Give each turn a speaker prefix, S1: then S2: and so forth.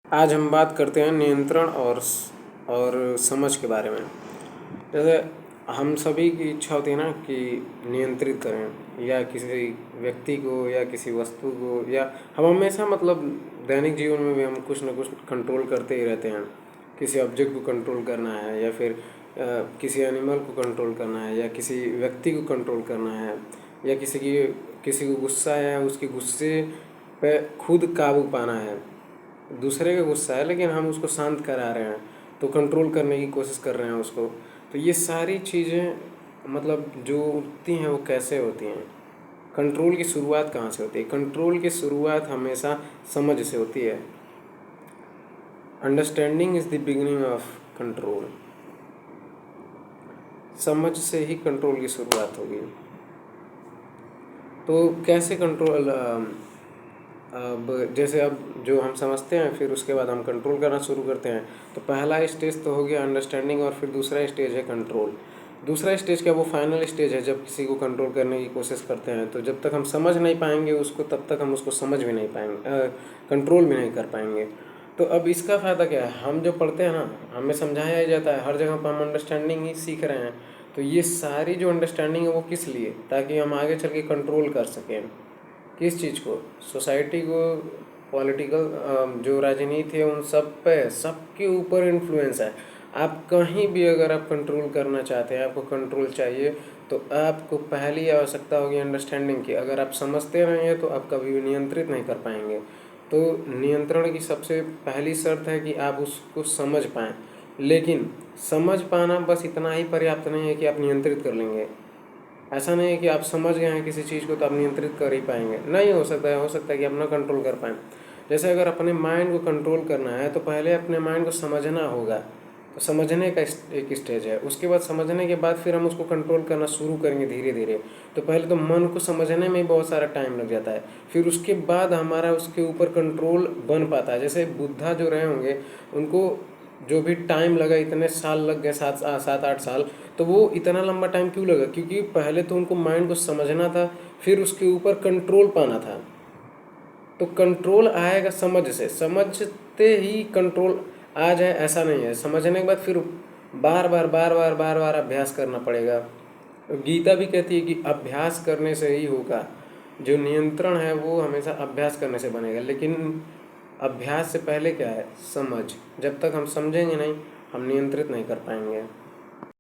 S1: आज हम बात करते हैं नियंत्रण और समझ के बारे में। जैसे हम सभी की इच्छा होती है ना कि नियंत्रित करें या किसी व्यक्ति को या किसी वस्तु को, या हम हमेशा मतलब दैनिक जीवन में भी हम कुछ ना कुछ कंट्रोल करते ही रहते हैं। किसी ऑब्जेक्ट को कंट्रोल करना है, या फिर किसी एनिमल को कंट्रोल करना है, या किसी व्यक्ति को कंट्रोल करना है, या किसी को गुस्सा है, उसके गुस्से पे खुद काबू पाना है। दूसरे का गुस्सा है लेकिन हम उसको शांत करा रहे हैं, तो कंट्रोल करने की कोशिश कर रहे हैं उसको। तो ये सारी चीज़ें मतलब जो होती हैं वो कैसे होती हैं? कंट्रोल की शुरुआत कहाँ से होती है? कंट्रोल की शुरुआत हमेशा समझ से होती है। Understanding is the beginning of control. समझ से ही कंट्रोल की शुरुआत होगी। तो कैसे कंट्रोल, अब जैसे अब जो हम समझते हैं फिर उसके बाद हम कंट्रोल करना शुरू करते हैं। तो पहला स्टेज तो हो गया अंडरस्टैंडिंग, और फिर दूसरा स्टेज है कंट्रोल। दूसरा स्टेज क्या, वो फाइनल स्टेज है जब किसी को कंट्रोल करने की कोशिश करते हैं। तो जब तक हम समझ नहीं पाएंगे उसको, तब तक हम उसको समझ भी नहीं पाएंगे, कंट्रोल भी नहीं कर पाएंगे। तो अब इसका फ़ायदा क्या है? हम जो पढ़ते हैं ना, हमें समझाया ही जाता है हर जगह पर, हम अंडरस्टैंडिंग ही सीख रहे हैं। तो ये सारी जो अंडरस्टैंडिंग है वो किस लिए? ताकि हम आगे चल के कंट्रोल कर सकें। किस चीज़ को? सोसाइटी को, पॉलिटिकल जो राजनीति है उन सब पे, सबके ऊपर इन्फ्लुएंस है। आप कहीं भी अगर आप कंट्रोल करना चाहते हैं, आपको कंट्रोल चाहिए, तो आपको पहली आवश्यकता होगी अंडरस्टैंडिंग की। अगर आप समझते नहीं हैं तो आप कभी भी नियंत्रित नहीं कर पाएंगे। तो नियंत्रण की सबसे पहली शर्त है कि आप उसको समझ पाएँ। लेकिन समझ पाना बस इतना ही पर्याप्त नहीं है कि आप नियंत्रित कर लेंगे। ऐसा नहीं है कि आप समझ गए हैं किसी चीज़ को तो आप नियंत्रित कर ही पाएंगे, नहीं हो सकता है कि आप ना कंट्रोल कर पाएँ। जैसे अगर अपने माइंड को कंट्रोल करना है तो पहले अपने माइंड को समझना होगा। तो समझने का एक स्टेज है, उसके बाद समझने के बाद फिर हम उसको कंट्रोल करना शुरू करेंगे धीरे धीरे। तो पहले तो मन को समझने में ही बहुत सारा टाइम लग जाता है, फिर उसके बाद हमारा उसके ऊपर कंट्रोल बन पाता है। जैसे बुद्धा जो रहे होंगे, उनको जो भी टाइम लगा, इतने साल लग गए, 7-8 साल। तो वो इतना लंबा टाइम क्यों लगा? क्योंकि पहले तो उनको माइंड को समझना था, फिर उसके ऊपर कंट्रोल पाना था। तो कंट्रोल आएगा समझ से, समझते ही कंट्रोल आ जाए ऐसा नहीं है। समझने के बाद फिर बार बार अभ्यास करना पड़ेगा। गीता भी कहती है कि अभ्यास करने से ही होगा। जो नियंत्रण है वो हमेशा अभ्यास करने से बनेगा, लेकिन अभ्यास से पहले क्या है? समझ। जब तक हम समझेंगे नहीं, हम नियंत्रित नहीं कर पाएंगे।